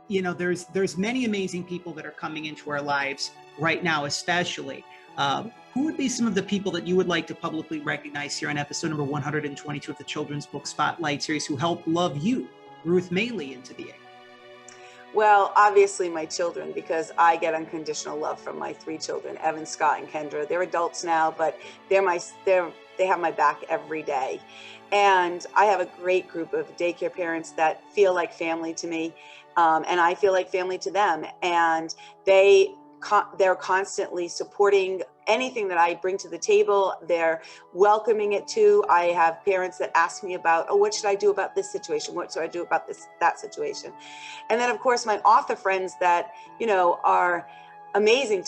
you know, there's many amazing people that are coming into our lives right now, especially. Who would be some of the people that you would like to publicly recognize here on episode number 122 of the Children's Book Spotlight series, who helped love you, Ruth Maille, into being? Well, obviously my children, because I get unconditional love from my 3 children, Evan, Scott, and Kendra. They're adults now, but they have my back every day. And I have a great group of daycare parents that feel like family to me, and I feel like family to them. And they're constantly supporting anything that I bring to the table. They're welcoming it too. I have parents that ask me about, what should I do about this situation? What should I do about that situation? And then of course my author friends that, you know, are amazing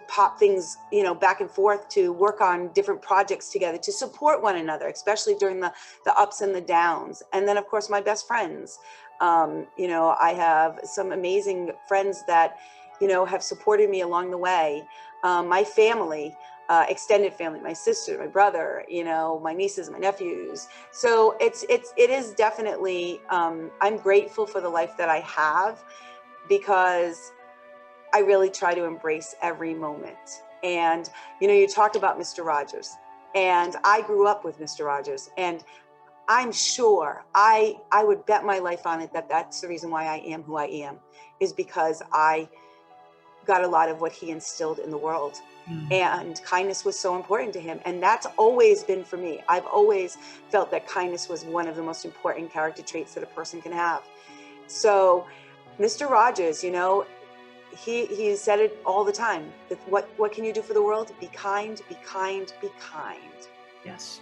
pop things, back and forth, to work on different projects together, to support one another, especially during the ups and the downs. And then, of course, my best friends. I have some amazing friends that, have supported me along the way. My family, extended family, my sister, my brother, my nieces, my nephews. So it is definitely, I'm grateful for the life that I have, because I really try to embrace every moment. And, you talked about Mr. Rogers, and I grew up with Mr. Rogers, and I'm sure I would bet my life on it that that's the reason why I am who I am, is because I got a lot of what he instilled in the world. And kindness was so important to him. And that's always been for me. I've always felt that kindness was one of the most important character traits that a person can have. So Mr. Rogers, he said it all the time. What can you do for the world? Be kind, be kind, be kind. Yes.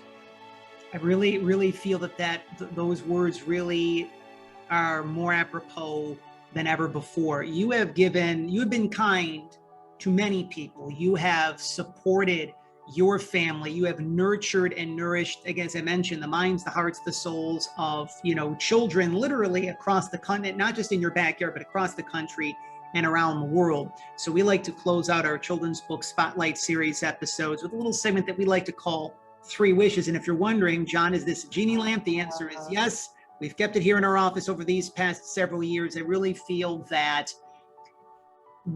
I really, really feel that those words really are more apropos than ever before. You have been kind to many people. You have supported your family. You have nurtured and nourished, again, as I mentioned, the minds, the hearts, the souls of, children literally across the continent, not just in your backyard, but across the country and around the world. So we like to close out our children's book spotlight series episodes with a little segment that we like to call 3 Wishes. And if you're wondering, John, is this a genie lamp? The answer is yes. We've kept it here in our office over these past several years. I really feel that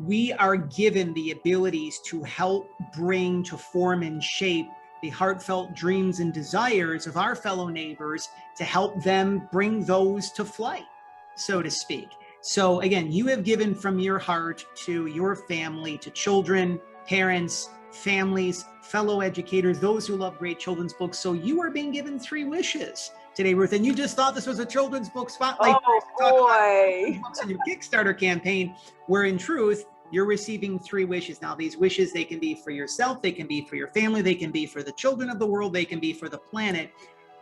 we are given the abilities to help bring to form and shape the heartfelt dreams and desires of our fellow neighbors, to help them bring those to flight, so to speak. So again, you have given from your heart to your family, to children, parents, families, fellow educators, those who love great children's books. So you are being given 3 wishes today, Ruth. And you just thought this was a children's book spotlight. Oh, boy. Books in your Kickstarter campaign, where in truth, you're receiving 3 wishes. Now, these wishes, they can be for yourself, they can be for your family, they can be for the children of the world, they can be for the planet.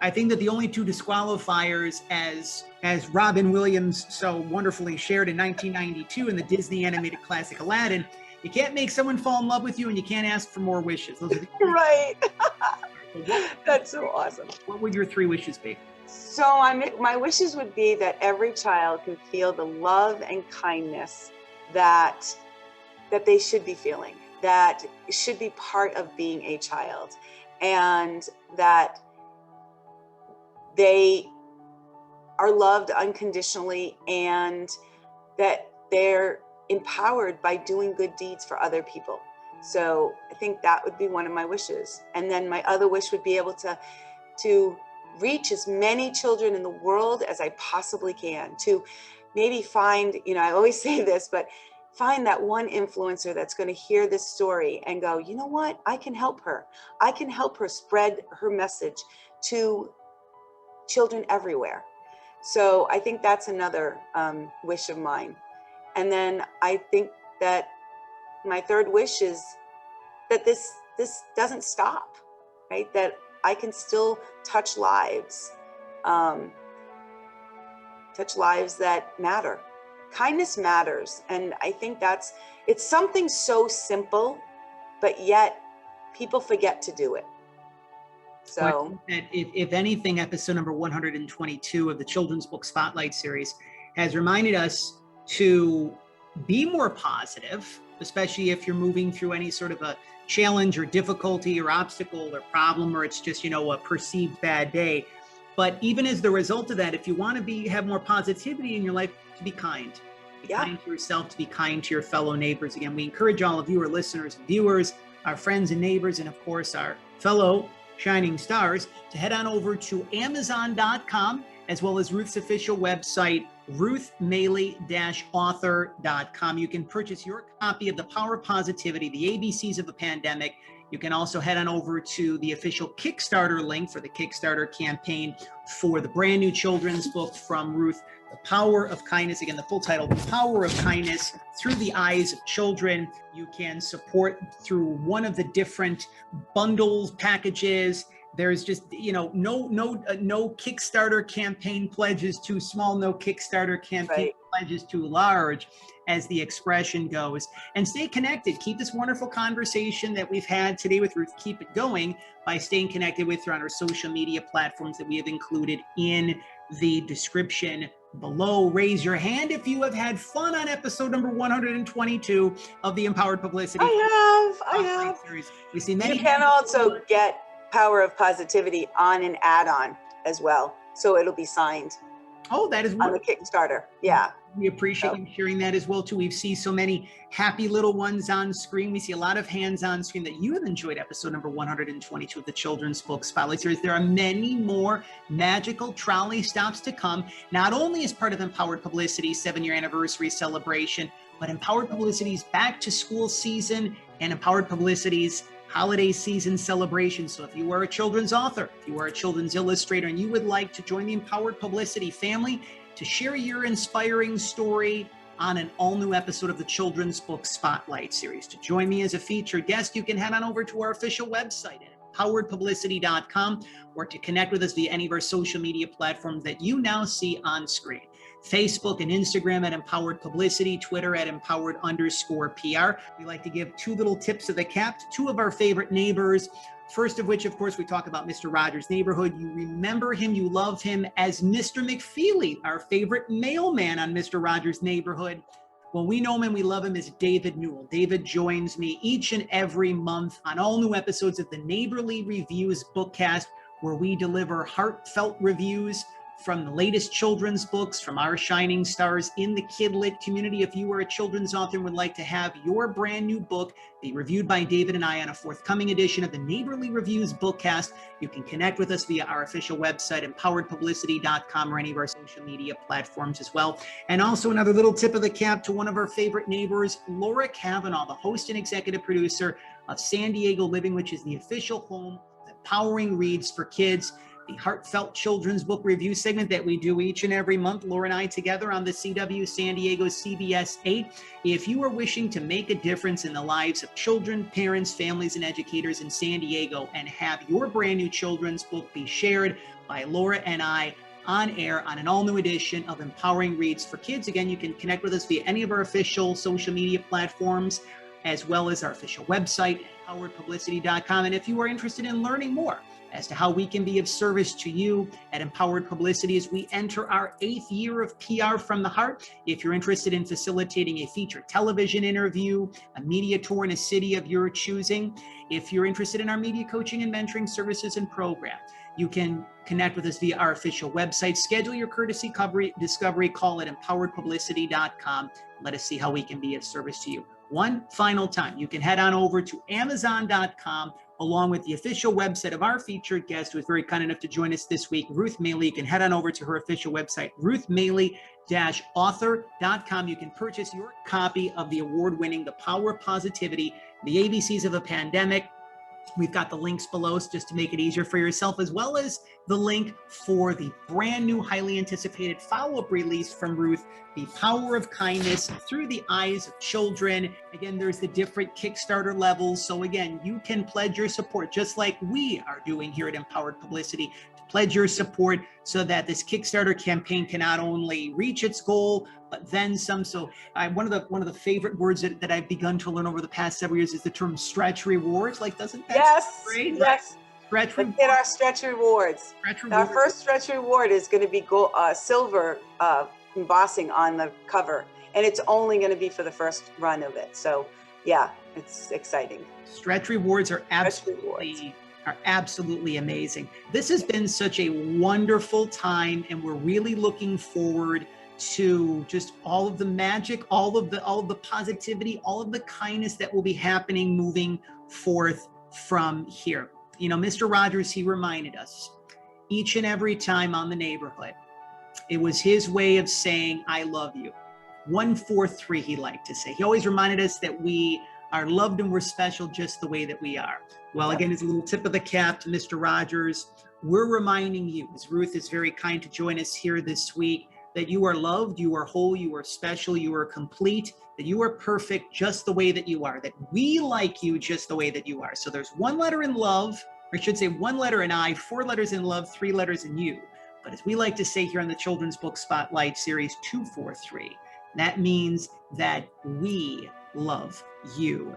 I think that the only 2 disqualifiers, as Robin Williams so wonderfully shared in 1992 in the Disney animated classic Aladdin, you can't make someone fall in love with you, and you can't ask for more wishes. Those are the right. That's so awesome. What would your 3 wishes be? So my wishes would be that every child can feel the love and kindness that they should be feeling, that should be part of being a child, and that they are loved unconditionally, and that they're empowered by doing good deeds for other people. So I think that would be one of my wishes. And then my other wish would be able to reach as many children in the world as I possibly can, to maybe find, I always say this, but find that one influencer that's going to hear this story and go, you know what, I can help her. I can help her spread her message to children everywhere. So I think that's another wish of mine. And then I think that my 3rd wish is that this doesn't stop, right? That I can still touch lives that matter. Kindness matters. And I think it's something so simple, but yet people forget to do it. So well, if anything, episode number 122 of the Children's Book Spotlight series has reminded us to be more positive, especially if you're moving through any sort of a challenge or difficulty or obstacle or problem, or it's just, a perceived bad day. But even as the result of that, if you want to have more positivity in your life, to be kind. Be kind to yourself, to be kind to your fellow neighbors. Again, we encourage all of you, our listeners and viewers, our friends and neighbors, and of course, our fellow shining stars, to head on over to Amazon.com, as well as Ruth's official website, ruthmaille-author.com. You can purchase your copy of The Power of Positivity, the ABCs of the Pandemic. You can also head on over to the official Kickstarter link for the Kickstarter campaign for the brand new children's book from Ruth, The Power of Kindness. Again, the full title, The Power of Kindness Through the Eyes of Children. You can support through one of the different bundles, packages. There's just, no Kickstarter campaign pledge is too small, no Kickstarter campaign pledge is too large, as the expression goes. And stay connected. Keep this wonderful conversation that we've had today with Ruth, keep it going by staying connected with her on our social media platforms that we have included in the description below. Raise your hand if you have had fun on episode number 122 of the Empowered Publicity. I have. Series. We see many. You can also get Power of Positivity on an add-on as well. So it'll be signed. Oh, that is on the Kickstarter. Yeah. We appreciate you sharing that as well too. We see so many happy little ones on screen. We see a lot of hands on screen that you have enjoyed episode number 122 of the Children's Book Spotlight Series. There are many more magical trolley stops to come, not only as part of Empowered Publicity's 7-year anniversary celebration, but Empowered Publicity's back to school season and Empowered Publicity's holiday season celebration. So if you are a children's author, if you are a children's illustrator, and you would like to join the Empowered Publicity family to share your inspiring story on an all-new episode of the Children's Book Spotlight Series, to join me as a featured guest, you can head on over to our official website at empoweredpublicity.com, or to connect with us via any of our social media platforms that you now see on screen. Facebook and Instagram at Empowered Publicity, Twitter at Empowered_PR. We like to give 2 little tips of the cap to 2 of our favorite neighbors. First of which, of course, we talk about Mr. Rogers' Neighborhood. You remember him, you love him as Mr. McFeely, our favorite mailman on Mr. Rogers' Neighborhood. Well, we know him and we love him as David Newell. David joins me each and every month on all new episodes of the Neighborly Reviews Bookcast, where we deliver heartfelt reviews from the latest children's books, from our shining stars in the kid-lit community. If you are a children's author and would like to have your brand new book be reviewed by David and I on a forthcoming edition of the Neighborly Reviews Bookcast, you can connect with us via our official website, empoweredpublicity.com, or any of our social media platforms as well. And also another little tip of the cap to one of our favorite neighbors, Laura Kavanaugh, the host and executive producer of San Diego Living, which is the official home of Empowering Reads for Kids, the heartfelt children's book review segment that we do each and every month, Laura and I together on the CW San Diego CBS 8. If you are wishing to make a difference in the lives of children, parents, families, and educators in San Diego, and have your brand new children's book be shared by Laura and I on air on an all-new edition of Empowering Reads for Kids, again, you can connect with us via any of our official social media platforms, as well as our official website, empoweredpublicity.com. And if you are interested in learning more as to how we can be of service to you at Empowered Publicity as we enter our 8th year of PR from the heart. If you're interested in facilitating a featured television interview, a media tour in a city of your choosing, if you're interested in our media coaching and mentoring services and program, you can connect with us via our official website. Schedule your courtesy discovery call at empoweredpublicity.com. Let us see how we can be of service to you. One final time, you can head on over to Amazon.com, along with the official website of our featured guest, who was very kind enough to join us this week, Ruth Maille. You can head on over to her official website, ruthmaille-author.com. You can purchase your copy of the award-winning The Power of Positivity, The ABCs of a Pandemic. We've got the links below just to make it easier for yourself, as well as the link for the brand new, highly anticipated follow-up release from Ruth, The Power of Kindness Through the Eyes of Children. Again, there's the different Kickstarter levels. So again, you can pledge your support, just like we are doing here at Empowered Publicity, to pledge your support so that this Kickstarter campaign can not only reach its goal, but then some. So one of the favorite words that I've begun to learn over the past several years is the term stretch rewards. Like, doesn't that yes, great? Yes. Stretch Let's get our stretch rewards. Our first stretch reward is going to be silver embossing on the cover, and it's only going to be for the first run of it. So yeah, it's exciting. Stretch rewards are absolutely amazing. This has been such a wonderful time, and we're really looking forward to just all of the magic, all of the positivity, all of the kindness that will be happening moving forth from here. You know, Mr. Rogers, he reminded us each and every time on The Neighborhood, it was his way of saying, I love you. 143, he liked to say. He always reminded us that we are loved and we're special just the way that we are. Well, again, as a little tip of the cap to Mr. Rogers, we're reminding you, as Ruth is very kind to join us here this week, that you are loved, you are whole, you are special, you are complete, that you are perfect just the way that you are, that we like you just the way that you are. So there's one letter in love, or I should say one letter in I, 4 letters in love, 3 letters in you. But as we like to say here on the Children's Book Spotlight Series 243, that means that we love you.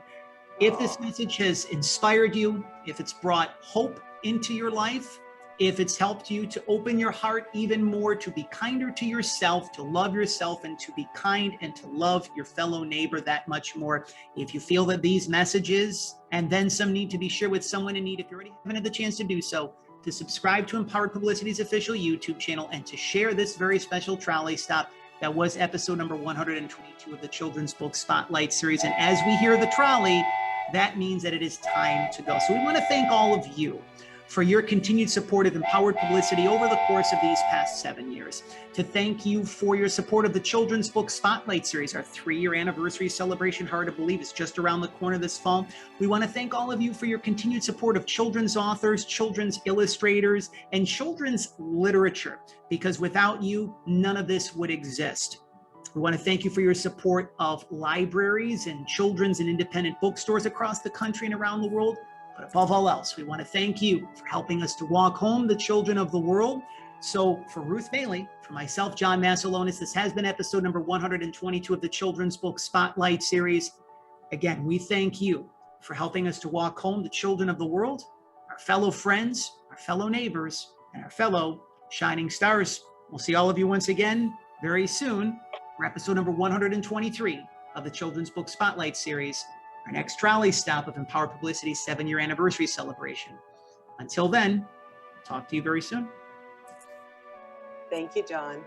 If this message has inspired you, if it's brought hope into your life, if it's helped you to open your heart even more, to be kinder to yourself, to love yourself, and to be kind and to love your fellow neighbor that much more. If you feel that these messages and then some need to be shared with someone in need, if you already haven't had the chance to do so, to subscribe to Empowered Publicity's official YouTube channel and to share this very special trolley stop. That was episode number 122 of the Children's Book Spotlight Series. And as we hear the trolley, that means that it is time to go. So we want to thank all of you for your continued support of Empowered Publicity over the course of these past 7 years. To thank you for your support of the Children's Book Spotlight Series. Our 3-year anniversary celebration, hard to believe, is just around the corner this fall. We want to thank all of you for your continued support of children's authors, children's illustrators, and children's literature, because without you, none of this would exist. We want to thank you for your support of libraries and children's and independent bookstores across the country and around the world. But above all else, we want to thank you for helping us to walk home the children of the world. So for Ruth Maille, for myself, John Masiulionis, this has been episode number 122 of the Children's Book Spotlight Series. Again, we thank you for helping us to walk home the children of the world, our fellow friends, our fellow neighbors, and our fellow shining stars. We'll see all of you once again very soon for episode number 123 of the Children's Book Spotlight Series, our next trolley stop of Empowered Publicity's 7-year anniversary celebration. Until then, talk to you very soon. Thank you, John.